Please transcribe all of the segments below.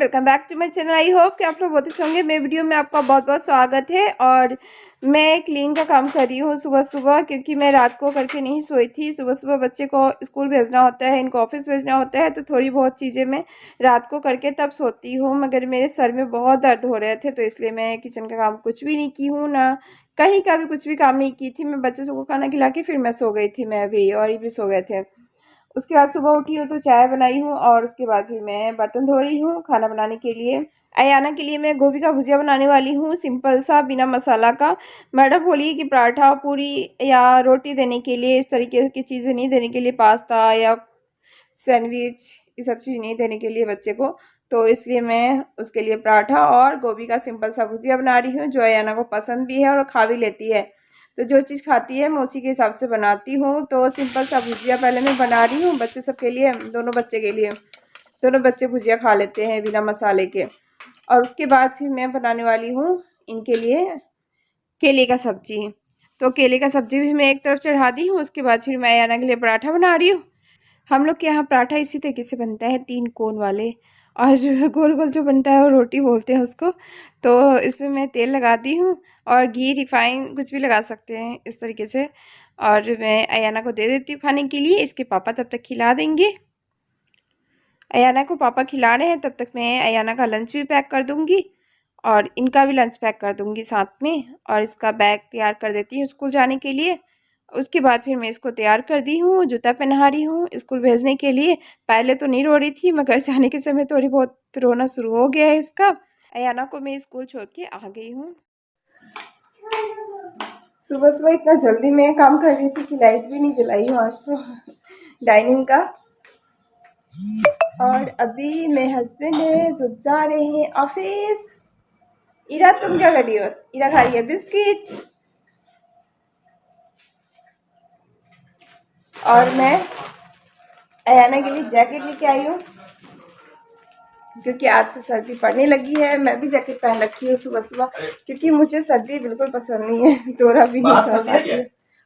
Welcome back to my channel. I hope कि आप लोग बहुत अच्छे होंगे। मेरे वीडियो में आपका बहुत बहुत स्वागत है। और मैं क्लीन का काम कर रही हूँ सुबह सुबह, क्योंकि मैं रात को करके नहीं सोई थी। सुबह सुबह बच्चे को स्कूल भेजना होता है, इनको ऑफिस भेजना होता है, तो थोड़ी बहुत चीज़ें मैं रात को करके तब सोती हूँ। मगर मेरे सर में बहुत दर्द हो रहे थे, तो इसलिए मैं किचन का काम कुछ भी नहीं की हूँ, ना कहीं का भी कुछ भी काम नहीं की थी। मैं बच्चे सबको खाना खिला के फिर मैं सो गई थी, मैं भी और ये भी सो गए थे। उसके बाद सुबह उठी हूँ तो चाय बनाई हूँ, और उसके बाद फिर मैं बर्तन धो रही हूँ खाना बनाने के लिए। अयाना के लिए मैं गोभी का भुजिया बनाने वाली हूँ, सिंपल सा, बिना मसाला का। मैडम बोली कि पराठा पूरी या रोटी देने के लिए, इस तरीके की चीज़ें नहीं देने के लिए, पास्ता या सैंडविच ये सब चीज़ नहीं देने के लिए बच्चे को। तो इसलिए मैं उसके लिए पराठा और गोभी का सिंपल सा भुजिया बना रही हूँ, जो अयाना को पसंद भी है और खा भी लेती है। तो जो चीज़ खाती है मैं उसी के हिसाब से बनाती हूँ। तो सिंपल सा भुजिया पहले मैं बना रही हूँ बच्चे सब के लिए, दोनों बच्चे के लिए। दोनों बच्चे भुजिया खा लेते हैं बिना मसाले के। और उसके बाद फिर मैं बनाने वाली हूँ इनके लिए केले का सब्जी। तो केले का सब्जी भी मैं एक तरफ चढ़ा दी हूँ। उसके बाद फिर मैं अयाना के लिए पराठा बना रही हूँ। हम लोग के यहाँ पराठा इसी तरीके से बनता है, 3 कोन वाले, और गोल गोल जो बनता है वो रोटी बोलते हैं उसको। तो इसमें मैं तेल लगाती हूँ, और घी रिफाइन कुछ भी लगा सकते हैं इस तरीके से। और मैं अयाना को दे देती हूँ खाने के लिए। इसके पापा तब तक खिला देंगे। अयाना को पापा खिला रहे हैं, तब तक मैं अयाना का लंच भी पैक कर दूँगी, और इनका भी लंच पैक कर दूँगी साथ में। और इसका बैग तैयार कर देती हूँ स्कूल जाने के लिए। उसके बाद फिर मैं इसको तैयार कर दी हूँ, जूता पहना रही हूँ स्कूल भेजने के लिए। पहले तो नहीं रो रही थी, मगर जाने के समय थोड़ी बहुत रोना शुरू हो गया है इसका। अयाना को मैं स्कूल छोड़ के आ गई हूँ। सुबह सुबह इतना जल्दी मैं काम कर रही थी कि लाइट भी नहीं जलाई हूँ आज तो डाइनिंग का। और अभी मेरे हस्बैंड है जो जा रहे हैं ऑफिस। इरा तुम क्या कर रही हो? इरा खा रही है बिस्किट। और मैं अयाना के लिए जैकेट लेके आई हूँ, क्योंकि आज से सर्दी पड़ने लगी है। मैं भी जैकेट पहन रखी हूँ सुबह सुबह, क्योंकि मुझे सर्दी बिल्कुल पसंद नहीं है। तोरा भी नहीं सर्दी आती है।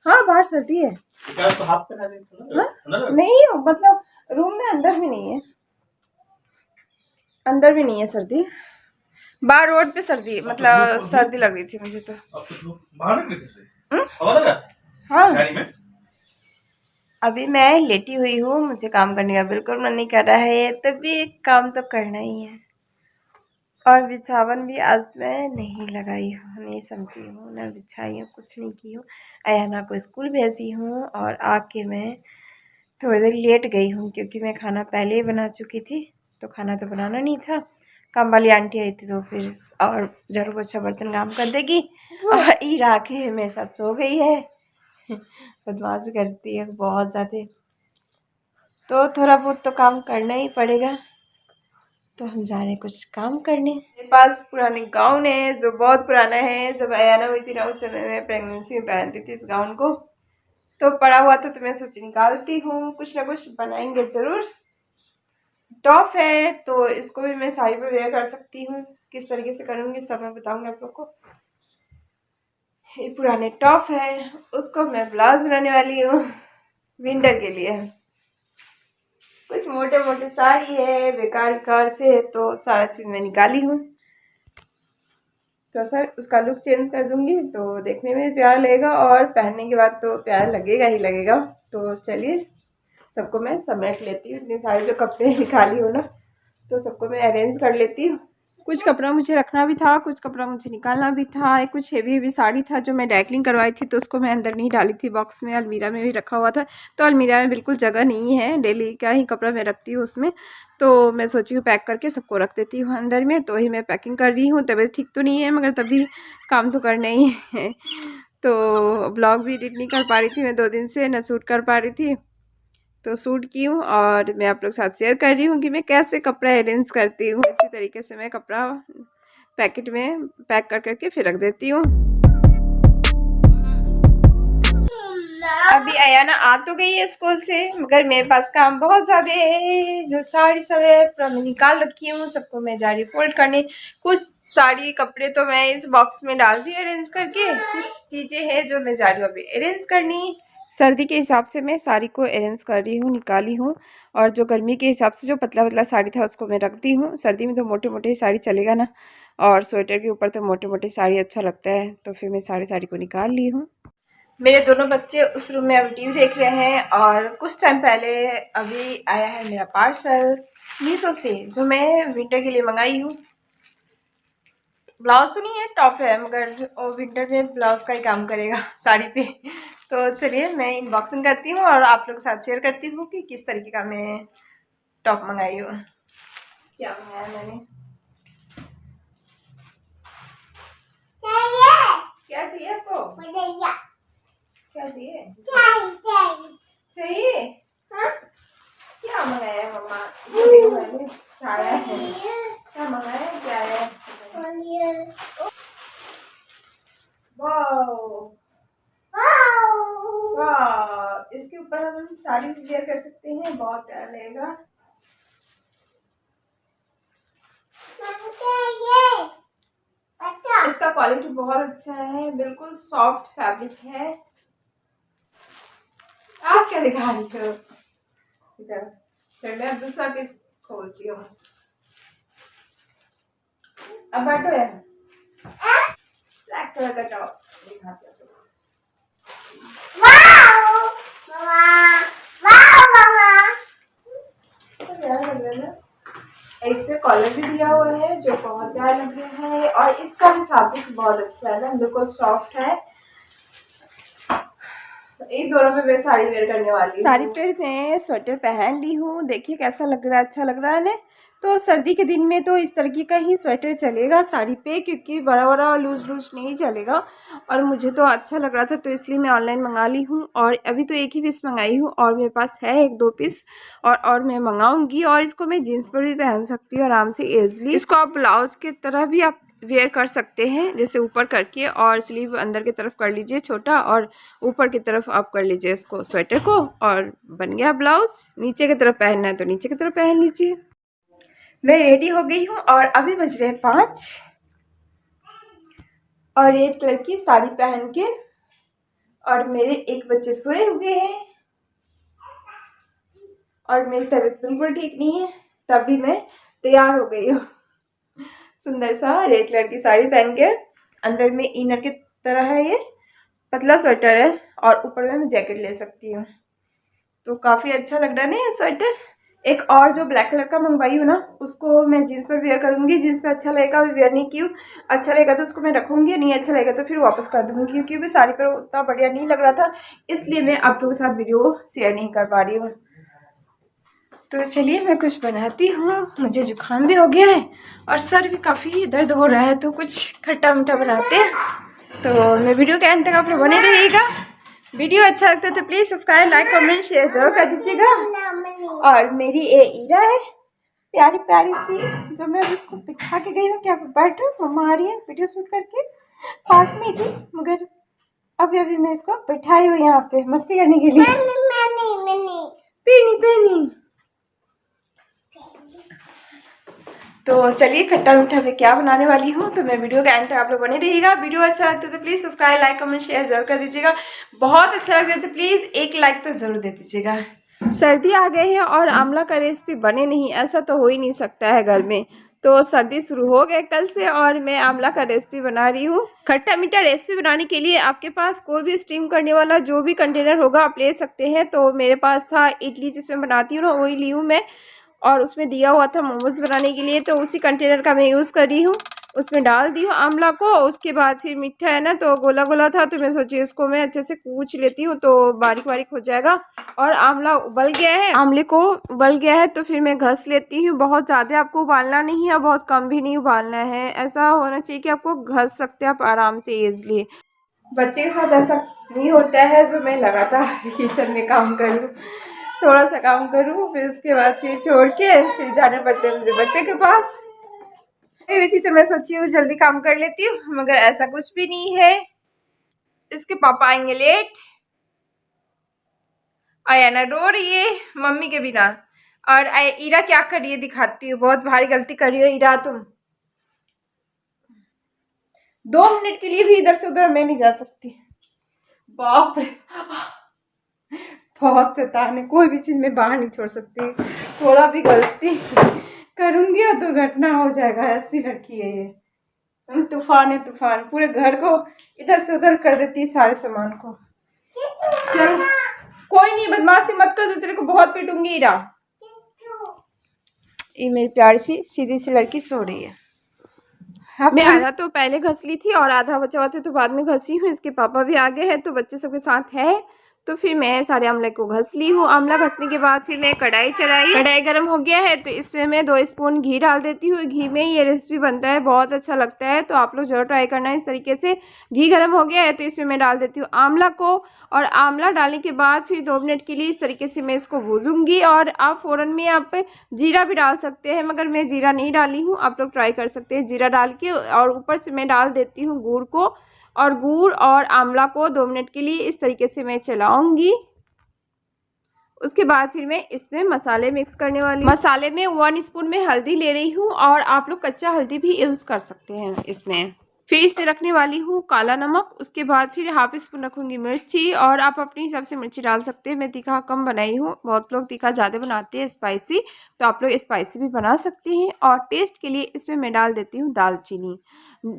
हाँ बाहर सर्दी है। हाँ? नहीं मतलब रूम में अंदर भी नहीं है, अंदर भी नहीं है सर्दी। बाहर रोड पे सर्दी, मतलब सर्दी लग रही थी मुझे तो। हाँ अभी मैं लेटी हुई हूँ, मुझे काम करने का बिल्कुल मन नहीं कर रहा है, तब भी काम तो करना ही है। और बिछावन भी आज मैं नहीं लगाई हूँ, नहीं समझी हूँ, ना बिछाई हूँ, कुछ नहीं की हूँ। अयाना को स्कूल भेजी हूँ, और आके मैं थोड़ी देर लेट गई हूँ, क्योंकि मैं खाना पहले ही बना चुकी थी, तो खाना तो बनाना नहीं था। काम वाली आंटी आई थी तो फिर और झाड़ू पोछा बर्तन काम कर देगी। और ईरा आके मेरे साथ सो गई है बदमाशी करती है बहुत ज़्यादा। तो थोड़ा बहुत तो काम करना ही पड़ेगा। तो हम जा रहे हैं कुछ काम करने। मेरे पास पुराने गाउन है जो बहुत पुराना है। जब अयाना हुई थी ना, उस समय मैं प्रेगनेंसी में पहनती थी इस गाउन को, तो पड़ा हुआ था, तो मैं सोची निकालती हूँ, कुछ ना कुछ बनाएंगे ज़रूर। टॉप है तो इसको भी मैं साड़ी पर वेयर कर सकती हूँ। किस तरीके से करूँगी सब मैं बताऊँगी आप लोग को। ये पुराने टॉप है, उसको मैं ब्लाउज बनाने वाली हूँ विंटर के लिए। कुछ मोटे मोटे साड़ी है बेकार बेकार से, तो सारा चीज़ मैं निकाली हूँ। तो सर उसका लुक चेंज कर दूँगी, तो देखने में भी प्यार लगेगा, और पहनने के बाद तो प्यार लगेगा ही लगेगा। तो चलिए सबको मैं समेट लेती हूँ। इतने सारे जो कपड़े निकाली हूँ ना, तो सबको मैं अरेंज कर लेती हूँ। कुछ कपड़ा मुझे रखना भी था, कुछ कपड़ा मुझे निकालना भी था। एक कुछ हेवी हेवी साड़ी था जो मैं डाइकलिंग करवाई थी, तो उसको मैं अंदर नहीं डाली थी, बॉक्स में अलमीरा में भी रखा हुआ था। तो अलमीरा में बिल्कुल जगह नहीं है, डेली का ही कपड़ा मैं रखती हूँ उसमें। तो मैं सोची हूँ पैक करके सबको रख देती हूँ अंदर में। तो ही मैं पैकिंग कर रही हूँ। तबीयत ठीक तो नहीं है, मगर तभी काम तो करना ही है। तो ब्लॉग भी एडिट नहीं कर पा रही थी मैं 2 दिन से, न शूट कर पा रही थी, तो सूट की हूँ। और मैं आप लोग साथ शेयर कर रही हूँ कि मैं कैसे कपड़ा अरेंज करती हूँ। इसी तरीके से मैं कपड़ा पैकेट में पैक कर करके फिर रख देती हूँ। अभी अयाना आ तो गई है स्कूल से, मगर मेरे पास काम बहुत ज़्यादा है। जो साड़ी सब है पूरा मैं निकाल रखी हूँ, सबको मैं जा रही फोल्ड करने। कुछ साड़ी कपड़े तो मैं इस बॉक्स में डाल दी अरेंज करके, कुछ चीज़ें हैं जो मैं जा रही हूँ अभी अरेंज करनी। सर्दी के हिसाब से मैं साड़ी को अरेंज कर रही हूँ, निकाली हूँ। और जो गर्मी के हिसाब से जो पतला पतला साड़ी था उसको मैं रख दी हूँ। सर्दी में तो मोटे मोटे साड़ी चलेगा ना, और स्वेटर के ऊपर तो मोटे मोटे साड़ी अच्छा लगता है, तो फिर मैं साड़ी को निकाल ली हूँ। मेरे दोनों बच्चे उस रूम में अभी टीवी देख रहे हैं। और कुछ टाइम पहले अभी आया है मेरा पार्सल मीशो से, जो मैं विंटर के लिए मंगाई हूँ। ब्लाउज तो नहीं है, टॉप है, मगर वो विंटर में ब्लाउज का ही काम करेगा साड़ी पे। तो चलिए मैं इनबॉक्सिंग करती हूँ और आप लोग के साथ शेयर करती हूँ कि किस तरीके का मैं टॉप मंगाई हूँ। क्या मंगाया मैंने, क्या चाहिए आपको, क्या चाहिए, चाहिए क्या मंगाया है मम्मा, क्या आया है, क्या मंगाया है, क्या आया है। वाओ वाह, इसके ऊपर हम साड़ी वेयर कर सकते हैं, बहुत प्यारा लगेगा। इसका क्वालिटी बहुत अच्छा है, बिल्कुल सॉफ्ट फैब्रिक है। आप क्या दिखा रही हो इधर, फिर मैं दूसरा पीस खोलती हूँ। अब बैठो यार, ब्लैक कलर का टॉप दिखाती हूँ। इसमें कॉलर भी दिया हुआ है जो बहुत प्यारा लग रहा है, और इसका भी फैब्रिक बहुत अच्छा है ना, बिल्कुल सॉफ्ट है। इन दोनों पे मैं साड़ी वेयर करने वाली हूँ। साड़ी पे मैं स्वेटर पहन ली हूँ, देखिए कैसा लग रहा है, अच्छा लग रहा है ना। तो सर्दी के दिन में तो इस तरीके का ही स्वेटर चलेगा साड़ी पे, क्योंकि बड़ा बड़ा लूज लूज नहीं चलेगा। और मुझे तो अच्छा लग रहा था, तो इसलिए मैं ऑनलाइन मंगा ली हूँ। और अभी तो एक ही पीस मंगाई हूँ, और मेरे पास है एक दो पीस, और मैं मंगाऊंगी। और इसको मैं जीन्स पर भी पहन सकती हूँ आराम से ईजिली। इसको आप ब्लाउज की तरह भी आप वेयर कर सकते हैं, जैसे ऊपर करके और स्लीव अंदर की तरफ कर लीजिए छोटा, और ऊपर की तरफ आप कर लीजिए इसको स्वेटर को, और बन गया ब्लाउज। नीचे की तरफ पहनना है तो नीचे की तरफ पहन लीजिए। मैं रेडी हो गई हूँ और अभी बज रहे 5, और रेड कलर की साड़ी पहन के, और मेरे एक बच्चे सोए हुए हैं, और मेरी तबीयत बिल्कुल ठीक नहीं है, तभी मैं तैयार हो गई हूँ। सुंदर सा रेड कलर की साड़ी पहन के, अंदर में इनर की तरह है, ये पतला स्वेटर है, और ऊपर में मैं जैकेट ले सकती हूँ। तो काफ़ी अच्छा लग रहा है ना ये स्वेटर। एक और जो ब्लैक कलर का मंगवाई हूँ ना, उसको मैं जीन्स पर वेयर करूँगी। जीन्स पे अच्छा लगेगा, अभी वेयर नहीं की हूँ। अच्छा लगेगा तो उसको मैं रखूँगी, नहीं अच्छा लगेगा तो फिर वापस कर दूँगी, क्योंकि भी साड़ी पर उतना बढ़िया नहीं लग रहा था, इसलिए मैं आप लोगों के साथ वीडियो शेयर नहीं कर पा रही हूँ। तो चलिए मैं कुछ बनाती हूँ, मुझे जुकाम भी हो गया है और सर भी काफ़ी दर्द हो रहा है, तो कुछ खट्टा मीठा बनाते हैं। तो मैं वीडियो के अंत तक आप लोग बने रहिएगा। वीडियो अच्छा लगता है तो please subscribe, like, comment, share जरूर कर दीजिएगा। और मेरी ये ईरा है प्यारी प्यारी सी, जो मैं उसको बिठा के गई हूँ, क्या बैठो, मम्मा आ रही है वीडियो शूट करके, पास में ही थी, मगर अभी अभी मैं इसको बैठाई हूँ यहाँ पे मस्ती करने के लिए। पेनी पेनी। तो चलिए खट्टा मीठा मैं क्या बनाने वाली हूँ, तो मैं वीडियो के एंड तक आप लोग बने रहिएगा। वीडियो अच्छा लगता है तो please subscribe, like, comment, share जरूर कर दीजिएगा। बहुत अच्छा लगता है तो प्लीज़ एक लाइक तो ज़रूर दे दीजिएगा। सर्दी आ गई है और आंवला का रेसिपी बने नहीं, ऐसा तो हो ही नहीं सकता है घर में। तो सर्दी शुरू हो गए कल से, और मैं आंवला का रेसिपी बना रही हूँ। खट्टा मीठा रेसिपी बनाने के लिए आपके पास कोई भी स्टीम करने वाला जो भी कंटेनर होगा आप ले सकते हैं। तो मेरे पास था इडली जिसमें बनाती हूँ ना, वही ली हूँ मैं, और उसमें दिया हुआ था मोमोज बनाने के लिए, तो उसी कंटेनर का मैं यूज़ कर रही हूँ। उसमें डाल दी हूँ आंवला को। उसके बाद फिर मीठा है ना, तो गोला गोला था, तो मैं सोची इसको मैं अच्छे से कूच लेती हूँ तो बारीक बारीक हो जाएगा। और आंवला उबल गया है, आंवले को उबल गया है, तो फिर मैं घस लेती हूँ। बहुत ज़्यादा आपको उबालना नहीं है और बहुत कम भी नहीं उबालना है, ऐसा होना चाहिए कि आपको घस सकते हैं आप आराम से ईजिली। बच्चे के साथ ऐसा नहीं होता है, जो मैं लगातार किचन में काम करूँ, थोड़ा सा काम करूँ, फिर उसके बाद फिर छोड़ के फिर जाना पड़ता है मुझे बच्चे के पास। हुई थी तो मैं सोची हूँ जल्दी काम कर लेती हूँ, मगर ऐसा कुछ भी नहीं है। इसके पापा आएंगे लेट। आयाना रो रही है मम्मी के बिना, और ईरा क्या कर रही है दिखाती हूँ। बहुत भारी गलती कर रही है ईरा तुम। 2 मिनट के लिए भी इधर से उधर मैं नहीं जा सकती। बाप रे, बहुत शैतान है, कोई भी चीज़ में बाहर नहीं छोड़ सकती। थोड़ा भी गलती करूँगी और दुर्घटना हो जाएगा, ऐसी लड़की है ये। तूफान है तूफान, पूरे घर को इधर से उधर कर देती है, सारे सामान को। चल कोई नहीं, बदमाशी मत कर, तो तेरे को बहुत पीटूंगी। इरा, ये मेरी प्यारी सी सीधी सी लड़की सो रही है। मैं आधा तो पहले घस ली थी और आधा बचा हुआ था तो बाद में घसी हूँ। इसके पापा भी आ गए हैं तो बच्चे सबके साथ है, तो फिर मैं सारे आमले को घस ली हूँ। आमला घसने के बाद फिर मैं कढ़ाई चढ़ाई, कढ़ाई गर्म हो गया है तो इसमें मैं 2 स्पून घी डाल देती हूँ। घी में ये रेसिपी बनता है, बहुत अच्छा लगता है, तो आप लोग जरूर ट्राई करना इस तरीके से। घी गर्म हो गया है तो इसमें मैं डाल देती हूँ आंवला को, और आंवला डालने के बाद फिर 2 मिनट के लिए इस तरीके से मैं इसको भूजूंगी। और आप फ़ौरन में आप जीरा भी डाल सकते हैं, मगर मैं जीरा नहीं डाली हूँ, आप लोग ट्राई कर सकते हैं जीरा डाल के। और ऊपर से मैं डाल देती हूँ गुड़ को, और गुड़ और आंवला को 2 मिनट के लिए इस तरीके से मैं चलाऊंगी। उसके बाद फिर मैं इसमें मसाले मिक्स करने वाली हूँ। मसाले में 1 स्पून में हल्दी ले रही हूँ, और आप लोग कच्चा हल्दी भी यूज़ कर सकते हैं इसमें। फिर इसमें रखने वाली हूँ काला नमक। उसके बाद फिर हाफ स्पून रखूँगी मिर्ची, और आप अपने हिसाब से मिर्ची डाल सकते हैं। मैं तीखा कम बनाई हूँ, बहुत लोग तीखा ज़्यादा बनाते हैं स्पाइसी, तो आप लोग स्पाइसी भी बना सकते हैं। और टेस्ट के लिए इसमें मैं डाल देती हूँ दालचीनी।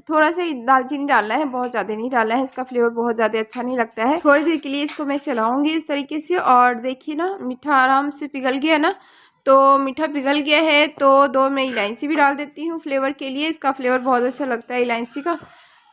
थोड़ा सा दालचीनी डालना है, बहुत ज़्यादा नहीं डालना है, इसका फ्लेवर बहुत ज़्यादा अच्छा नहीं लगता है। थोड़ी देर के लिए इसको मैं चलाऊँगी इस तरीके से। और देखिए ना, मीठा आराम से पिघल गया ना, तो मीठा पिघल गया है तो 2 मैं इलायची भी डाल देती हूँ फ्लेवर के लिए। इसका फ्लेवर बहुत अच्छा लगता है इलायची का।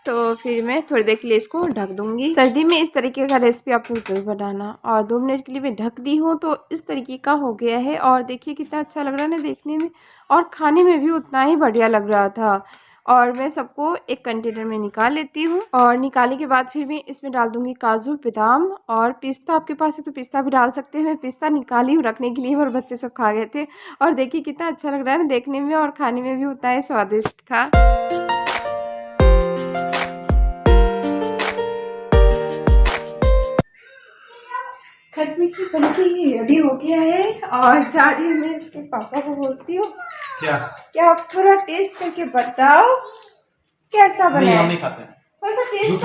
तो फिर मैं थोड़ी देर के लिए इसको ढक दूंगी। सर्दी में इस तरीके का रेसिपी आप लोग जरूर बनाना। और 2 मिनट के लिए मैं ढक दी हूँ, तो इस तरीके का हो गया है। और देखिए कितना अच्छा लग रहा है ना देखने में, और खाने में भी उतना ही बढ़िया लग रहा था। और मैं सबको एक कंटेनर में निकाल लेती हूँ। और निकालने के बाद फिर मैं इसमें डाल दूंगी काजू, बादाम और पिस्ता। आपके पास है तो पिस्ता भी डाल सकते हैं। मैं पिस्ता निकाली हूँ रखने के लिए, और बच्चे सब खा गए थे। और देखिए कितना अच्छा लग रहा है ना देखने में, और खाने में भी उतना ही स्वादिष्ट था। खट मीठी बनके रेडी हो गया है, और जा रही हूँ मैं इसके पापा को बोलती हूँ क्या आप थोड़ा टेस्ट करके बताओ कैसा बना है। नहीं खाते हैं, थोड़ा सा टेस्ट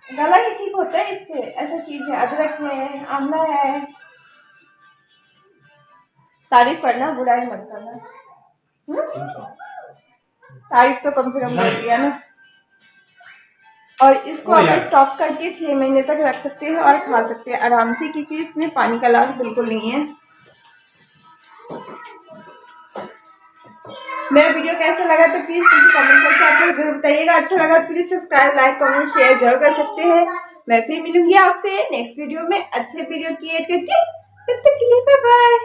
गला ही ठीक होता है इससे। ऐसा चीज है, अदरक है, आंवला है। तारीफ करना, बुराई मत करना। तारीफ तो कम से कम कर दिया ना। और इसको आप स्टॉक करके 6 महीने तक रख सकते हैं और खा सकते हैं आराम से, क्योंकि इसमें पानी का लाभ बिल्कुल नहीं है। मेरा वीडियो कैसा लगा तो प्लीज मुझे कमेंट करके आप लोग जरूर बताइएगा। अच्छा लगा तो please subscribe, like, comment, share जरूर कर सकते हैं। मैं फिर मिलूंगी आपसे नेक्स्ट वीडियो में अच्छे वीडियो क्रिएट करके। तब तक के लिए बाय बाय।